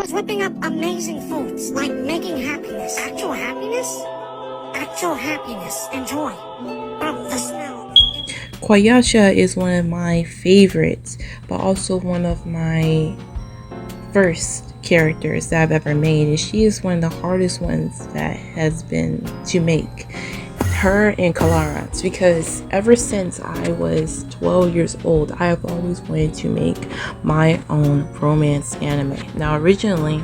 was whipping up amazing foods, like making happiness. Actual happiness? Actual happiness and joy. From the smell. Koyasha is one of my favorites, but also one of my first characters that I've ever made, and she is one of the hardest ones that has been to make. Her and Kalarats, because ever since I was 12 years old, I have always wanted to make my own romance anime. Now originally,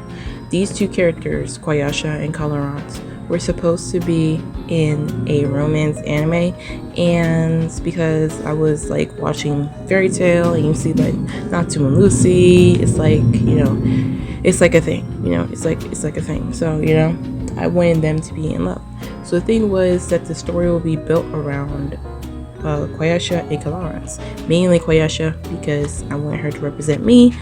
these two characters, Koyasha and Kalarats, were supposed to be in a romance anime, and because I was like watching Fairy Tail and you see like Natsume and Lucy, it's like, you know, it's like a thing, you know, it's like a thing. So, you know, I wanted them to be in love. So the thing was that the story will be built around Koyasha and Kalarats. Mainly Koyasha, because I want her to represent me,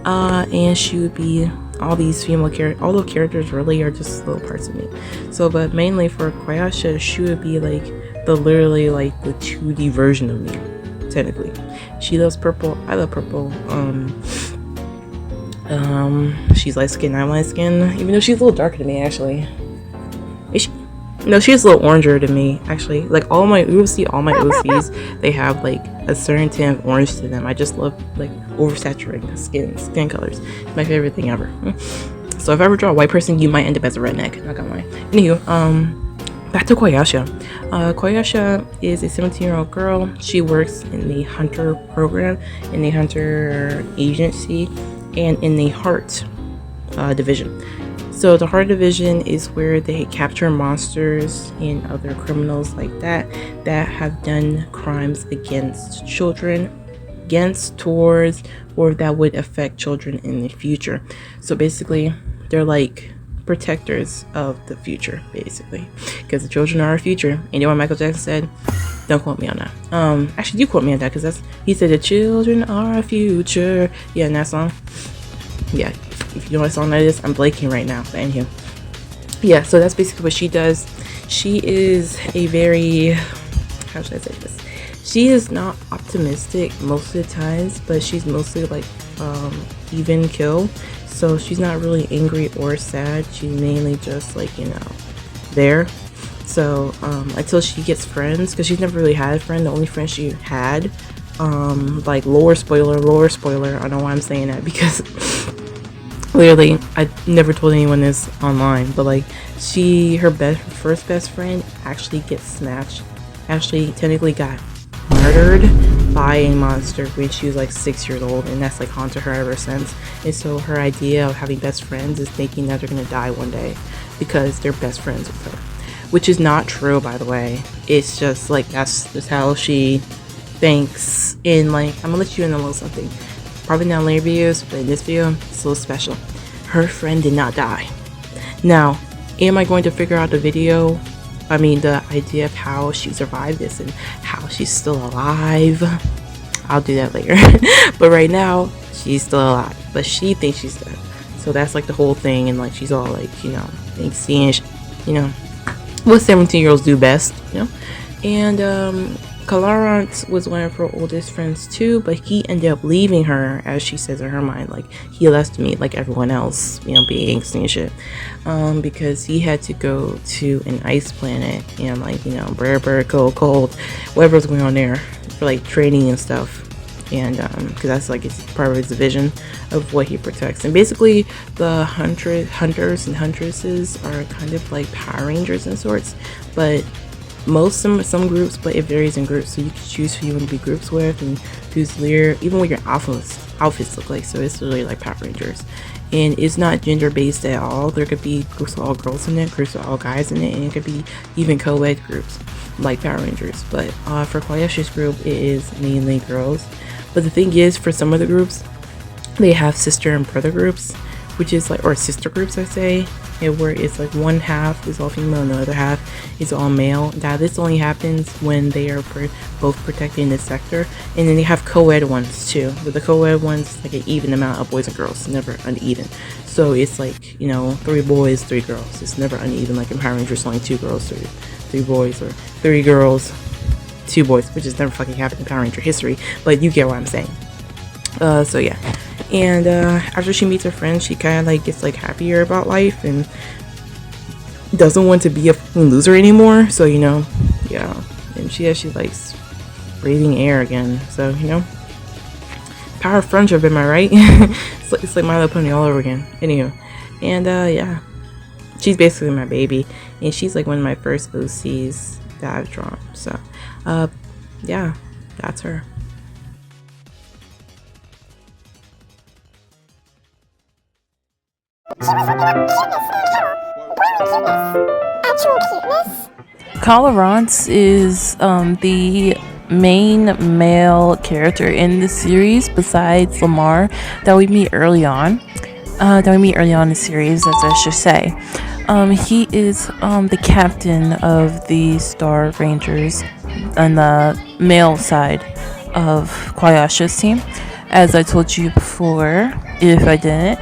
and she would be all these female characters. All the characters really are just little parts of me. So, but mainly for Koyasha, she would be like literally like the 2D version of me, technically. She loves purple. I love purple. She's light skin. I'm light skin, even though she's a little darker than me, actually. Is she? No, she's a little oranger than me, actually. Like you will see all my OCs, they have like a certain tint of orange to them. I just love like oversaturating skin colors. It's my favorite thing ever. So if I ever draw a white person, you might end up as a redneck. Not gonna lie. Anywho, back to Koyasha. Koyasha is a 17-year-old girl. She works in the Hunter program, in the Hunter agency, and in the Heart division. So the Heart division is where they capture monsters and other criminals like that have done crimes against children, towards, or that would affect children in the future. So basically, they're like protectors of the future, basically, because the children are our future. And you know what Michael Jackson said? Don't quote me on that. Actually, you quote me on that, because he said the children are our future. Yeah, in that song. Yeah. If you know what song that is, I'm blanking right now. But anywho, yeah, so that's basically what she does. She is a very, how should I say this? She is not optimistic most of the times, but she's mostly like even kill. So she's not really angry or sad. She's mainly just like, you know, there. So until she gets friends, because she's never really had a friend. The only friend she had, like lower spoiler. I know why I'm saying that, because clearly I never told anyone this online, but like her first best friend actually gets snatched, actually technically got murdered by a monster when she was like 6 years old, and that's like haunted her ever since. And so her idea of having best friends is thinking that they're gonna die one day because they're best friends with her, which is not true, by the way. It's just like that's just how she thinks. And like, I'm gonna let you in a little something, probably not in later videos, but in this video it's a little special. Her friend did not die. Now, am I going to figure out the idea of how she survived this and how she's still alive? I'll do that later. But right now, she's still alive, but she thinks she's dead. So that's like the whole thing, and like she's all like, you know, seeing, you know, what 17-year-olds do best, you know. And Kalarant was one of her oldest friends too, but he ended up leaving her, as she says in her mind. Like, he left me like everyone else, you know, being angsty and shit, because he had to go to an ice planet and like, you know, bird, cold, whatever was going on there for like training and stuff. And because that's like it's part of his vision of what he protects. And basically the hunters and huntresses are kind of like Power Rangers in sorts, but some groups, but it varies in groups, so you can choose who you want to be groups with and who's leader, even what your outfits look like. So it's really like Power Rangers, and it's not gender based at all. There could be groups of all girls in it, groups of all guys in it, and it could be even co-ed groups like Power Rangers. But for Koyashi's group, it is mainly girls. But the thing is, for some of the groups, they have sister and brother groups, which is like, or sister groups I say, where it's like one half is all female and the other half is all male. Now this only happens when they are both protecting the sector. And then they have co-ed ones too, but the co-ed ones like an even amount of boys and girls, never uneven. So it's like, you know, 3 boys 3 girls. It's never uneven like in Power Rangers, only 2 girls 3 boys, or 3 girls 2 boys, which has never fucking happened in Power Ranger history, but you get what I'm saying. So yeah. And after she meets her friends, she kind of like gets like happier about life and doesn't want to be a fucking loser anymore. So you know, yeah. And she likes breathing air again. So you know, power of friendship, am I right? It's like My Little Pony all over again. Anywho, and yeah, she's basically my baby, and she's like one of my first OCs that I've drawn. So yeah, that's her. Colorance is the main male character in the series besides Lamar that we meet early on. In the series, as I should say. He is the captain of the Star Rangers on the male side of Koyasha's team. As I told you before, if I didn't,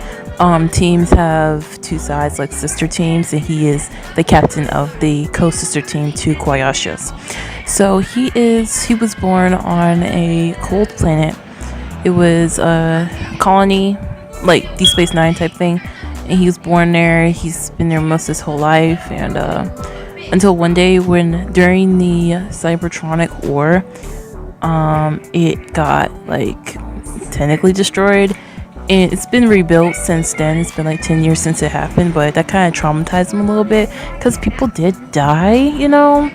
teams have two sides, like sister teams, and he is the captain of the co-sister team to Koyasha's. So he was born on a cold planet. It was a colony, like Deep Space Nine type thing, and he was born there. He's been there most of his whole life, and until one day when during the Cybertronic War, it got like technically destroyed, and it's been rebuilt since then. It's been like 10 years since it happened, but that kind of traumatized him a little bit because people did die, you know.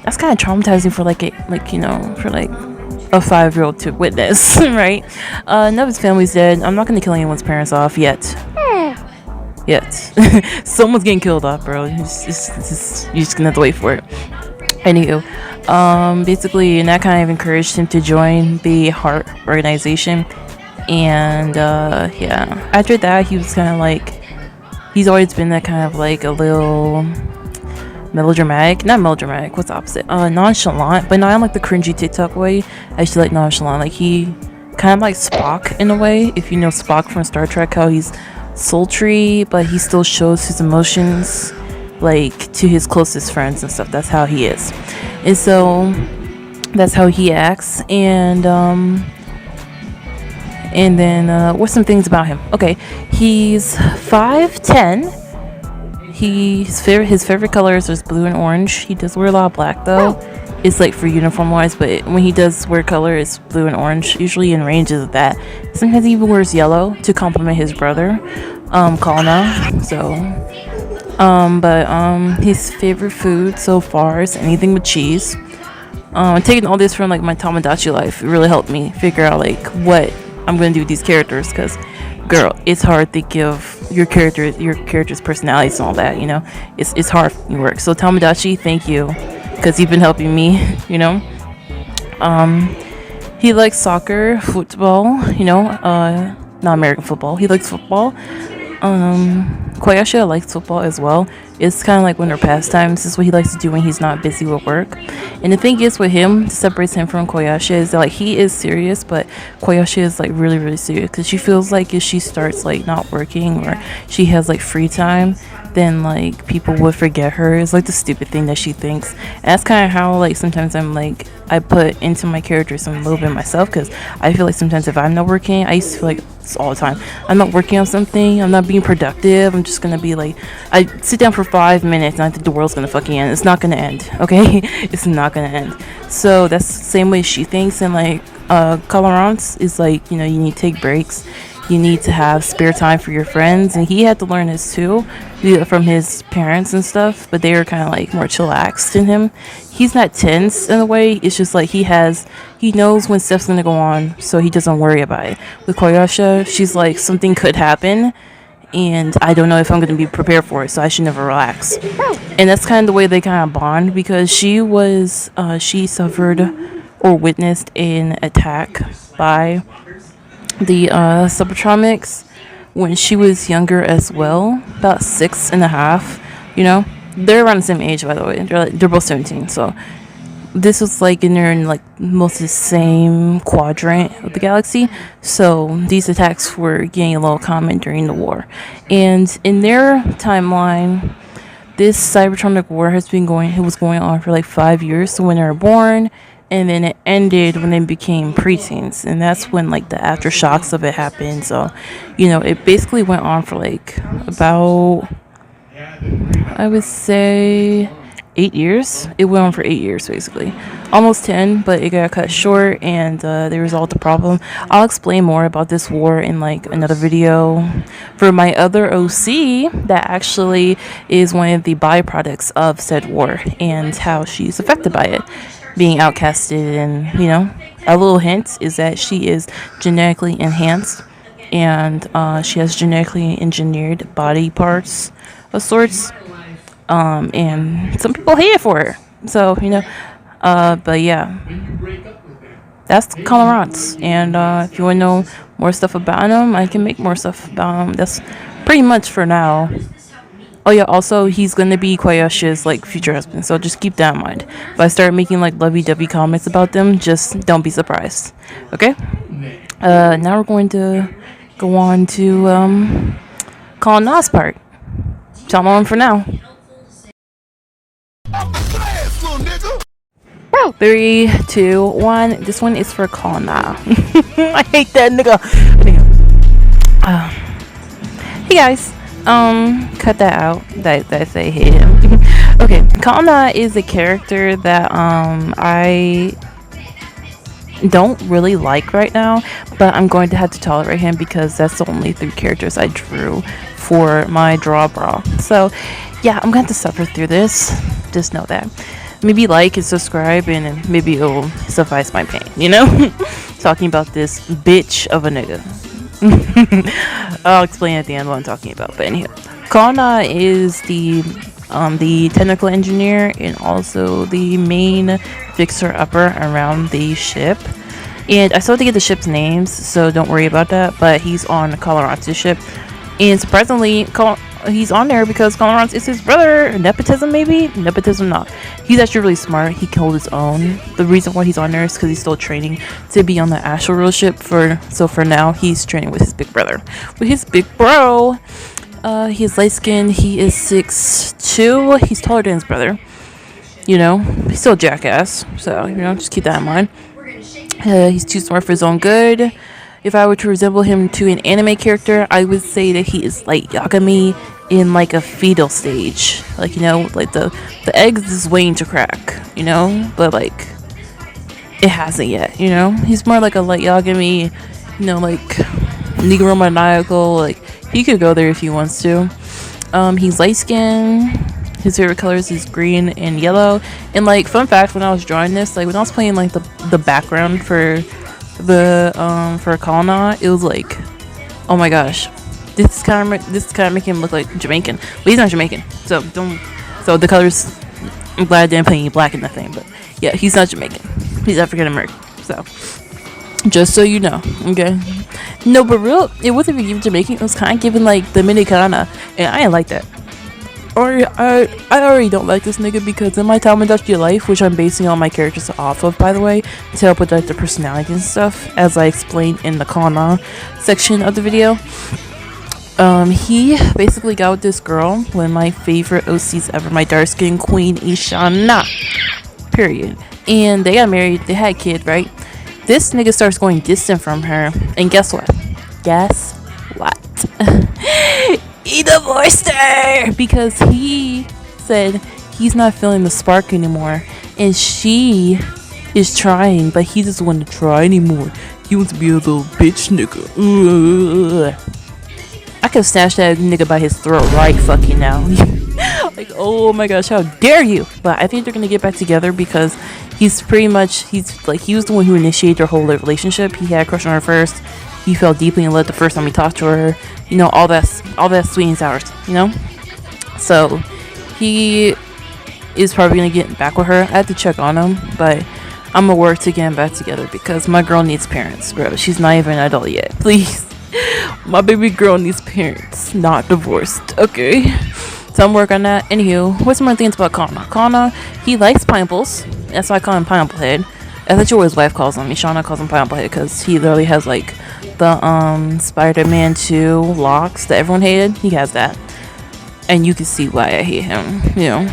That's kind of traumatizing for like a 5-year-old to witness. Right? None of his family's dead. I'm not gonna kill anyone's parents off yet. Someone's getting killed off, bro. You're just gonna have to wait for it. Anywho, basically, and that kind of encouraged him to join the Heart organization. And yeah, after that, he was kind of like, he's always been that kind of like a little nonchalant, but not in like the cringy TikTok way. I actually like nonchalant. Like he kind of like Spock in a way. If you know Spock from Star Trek, how he's sultry, but he still shows his emotions like to his closest friends and stuff. That's how he is, and so that's how he acts. And then what's some things about him? Okay, he's 5'10". His favorite colors is blue and orange. He does wear a lot of black though. It's like for uniform wise, but when he does wear color, it's blue and orange, usually in ranges of that. Sometimes he even wears yellow to complement his brother, Kalna. So, but his favorite food so far is anything with cheese. Taking all this from like my Tamagotchi life, it really helped me figure out like what I'm gonna do with these characters, because girl, it's hard to give your character's personalities and all that, you know. It's hard work. So Tamagotchi, thank you, because you've been helping me, you know. He likes soccer, football, you know, not American football. He likes football. Koyasha likes football as well. It's kind of like one of their pastimes. This is what he likes to do when he's not busy with work. And the thing is with him, separates him from Koyasha, is that like he is serious, but Koyasha is like really, really serious, because she feels like if she starts like not working or she has like free time, then like people would forget her. It's like the stupid thing that she thinks. And that's kind of how like sometimes I put into my characters some little bit myself, because I feel like sometimes if I'm not working, I used to feel like this all the time, I'm not working on something, I'm not being productive, I'm just gonna be like, I sit down for 5 minutes and I think the world's gonna fucking end. It's not gonna end, okay? It's not gonna end. So that's the same way she thinks. And like Colorance is like, you know, you need to take breaks, you need to have spare time for your friends, and he had to learn this too from his parents and stuff, but they were kind of like more chillaxed than him. He's not tense in a way, it's just like he knows when stuff's gonna go on, so he doesn't worry about it. With Koyasha, she's like, something could happen and I don't know if I'm going to be prepared for it, so I should never relax. And that's kind of the way they kind of bond, because she suffered or witnessed an attack by the Cybertronics when she was younger as well, about 6.5. You know, they're around the same age, by the way. They're both 17, so this was like in like most of the same quadrant of the galaxy. So these attacks were getting a little common during the war, and in their timeline, this Cybertronic war was going on for like 5 years. So when they were born and then it ended when they became preteens, and that's when like the aftershocks of it happened. So, you know, it basically went on for like about, I would say, 8 years. It went on for 8 years, basically, almost 10, but it got cut short, and they resolved the problem. I'll explain more about this war in like another video for my other OC that actually is one of the byproducts of said war and how she's affected by it, being outcasted. And you know, a little hint is that she is genetically enhanced, and she has genetically engineered body parts of sorts, and some people hate it for her. So, you know, but yeah, that's Colorants. And if you want to know more stuff about him, I can make more stuff about him. That's pretty much for now. Oh yeah, also he's gonna be Koyashi's like future husband, so just keep that in mind. If I start making like lovey-dovey comments about them, just don't be surprised. Okay? Now we're going to go on to Kalana's part. Tell on for now. 3, 2, 1. This one is for Kalana. I hate that nigga. Hey guys. Cut that out. That say hate him. Okay, Kalana is a character that I don't really like right now, but I'm going to have to tolerate him because that's the only 3 characters I drew for my draw bra. So yeah, I'm going to have to suffer through this. Just know that. Maybe like and subscribe, and maybe it'll suffice my pain, you know? Talking about this bitch of a nigga. I'll explain at the end what I'm talking about. But anyhow, Kalana is the technical engineer and also the main fixer-upper around the ship. And I still have to get the ship's names, so don't worry about that. But he's on Colorance's ship. And surprisingly, he's on there because Colorance is his brother. Nepotism, maybe? Nepotism, not. He's actually really smart. He killed his own. The reason why he's on there is because he's still training to be on the astral rule ship. So for now, he's training with his big brother. With his big bro, he's light skinned. He is 6'2". He's taller than his brother. You know, he's still a jackass. So, you know, just keep that in mind. He's too smart for his own good. If I were to resemble him to an anime character, I would say that he is like Yagami in like a fetal stage. Like, you know, like the eggs is waiting to crack, you know, but like it hasn't yet, you know. He's more like a light Yagami, you know, like Negro maniacal. Like he could go there if he wants to. He's light skinned. His favorite colors is green and yellow. And like fun fact, when I was drawing this, like when I was playing like the background for Kalana, it was like, oh my gosh, this kind of make him look like Jamaican, but he's not Jamaican, so the colors, I'm glad I didn't put any black in the thing, but yeah, he's not Jamaican, he's African American, so just so you know. Okay, no, but real, it wasn't even Jamaican, it was kind of given like Dominicana, and I didn't like that. Or I already don't like this nigga because in my time industrial life, which I'm basing all my characters off of, by the way, to help with like the personality and stuff, as I explained in the Kana section of the video, he basically got with this girl, one of my favorite OCs ever, my dark skin queen Ishana, period. And they got married, they had a kid, right? This nigga starts going distant from her, and guess what? He divorced her because he said he's not feeling the spark anymore, and she is trying, but he doesn't want to try anymore. He wants to be a little bitch nigga. I could snatch that nigga by his throat right fucking now. Like, oh my gosh, how dare you? But I think they're gonna get back together because he's like, he was the one who initiated their whole relationship. He had a crush on her first. He fell deeply in love the first time he talked to her. You know, all that sweet and sour, you know? So, he is probably going to get back with her. I have to check on him, but I'm going to work to get him back together because my girl needs parents, bro. She's not even an adult yet. Please. My baby girl needs parents, not divorced, okay? So, I'm working on that. Anywho, what's some more things about Kana? Kana, he likes pineapples. That's why I call him Pineapple Head. That's what his wife calls him. Ishana calls him Pineapple Head because he literally has like the Spider-Man 2 locks that everyone hated. He has that, and you can see why I hate him, you know.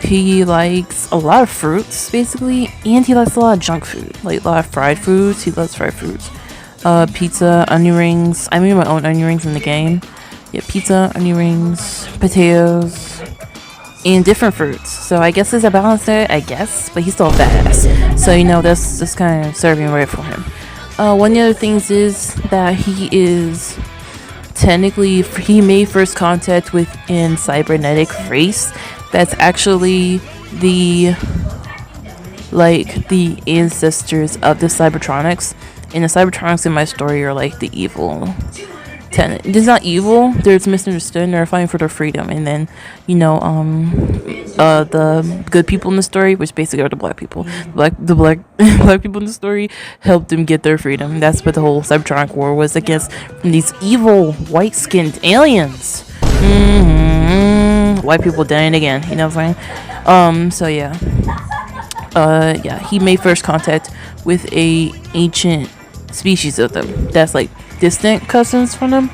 He likes a lot of fruits, basically, and he likes a lot of junk food, like a lot of fried foods. He loves fried foods. Pizza, onion rings. I made my own onion rings in the game. Yeah, pizza, onion rings, potatoes, and different fruits. So I guess there's a balance there, I guess, but he's still fast. So, you know, that's just kind of serving right for him. One of the other things is that he is technically, he made first contact with an cybernetic race that's actually the ancestors of the Cybertronics. And the Cybertronics in my story are like the evil tenant. It's not evil, they're just misunderstood and they're fighting for their freedom. And then, you know, the good people in the story, which basically are the black people, the black black people in the story, helped them get their freedom. That's what the whole Cybertronic war was against, these evil white-skinned aliens. White people dying again, you know what I'm saying? So yeah. Yeah, he made first contact with a ancient species of them that's like distant cousins from them,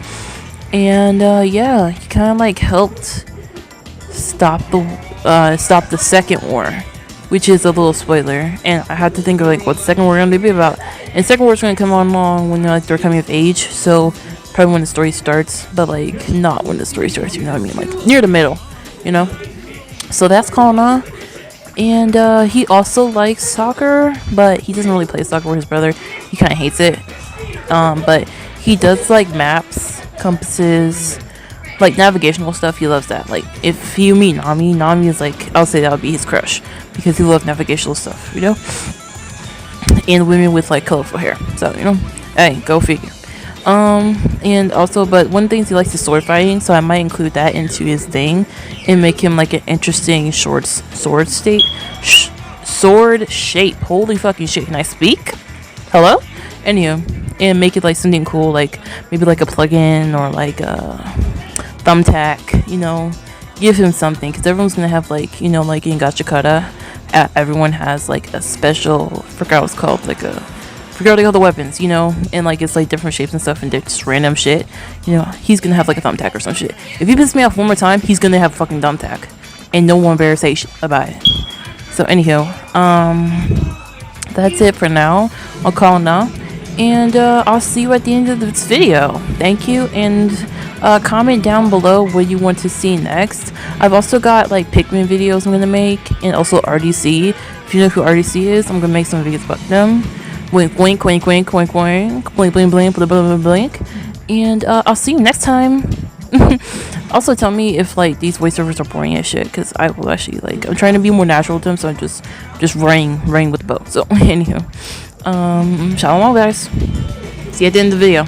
and yeah, he kind of like helped stop the second war, which is a little spoiler. And I had to think of like what the second war going to be about. And second war is going to come on along when they're coming of age, so probably when the story starts, but like not when the story starts, you know what I mean, like near the middle, you know. So that's going on. And he also likes soccer, but he doesn't really play soccer with his brother. He kind of hates it. But he does like maps, compasses, like navigational stuff. He loves that. Like if you meet Nami is like, I'll say that would be his crush because he loves navigational stuff, you know. And women with like colorful hair. So, you know, hey, go figure. And also, but one thing he likes is sword fighting, so I might include that into his thing and make him like an interesting sword shape. Holy fucking shit, can I speak? Hello? Anywho, and make it like something cool, like maybe like a plug-in or like a thumbtack, you know. Give him something, because everyone's gonna have like, you know, like in Gachakata, everyone has like a special, forgot what it's called, like a, forgot all the weapons, you know, and like it's like different shapes and stuff and just random shit, you know. He's gonna have like a thumbtack or some shit. If he pisses me off one more time, he's gonna have a fucking thumbtack and no one better say shit about it. So anyhow, that's it for now. I'll call now, and I'll see you at the end of this video. Thank you, and comment down below what you want to see next. I've also got like Pikmin videos I'm gonna make, and also RDC. If you know who RDC is, I'm gonna make some videos about them. Wink, wink, wink, wink, wink, wink, blink, blink, blink, blah, blah, blah, blink. And I'll see you next time. Also, tell me if like these voiceovers are boring as shit, because I will actually like, I'm trying to be more natural to them, so I'm just running with the bow. So anywho, shalom, guys. See you at the end of the video.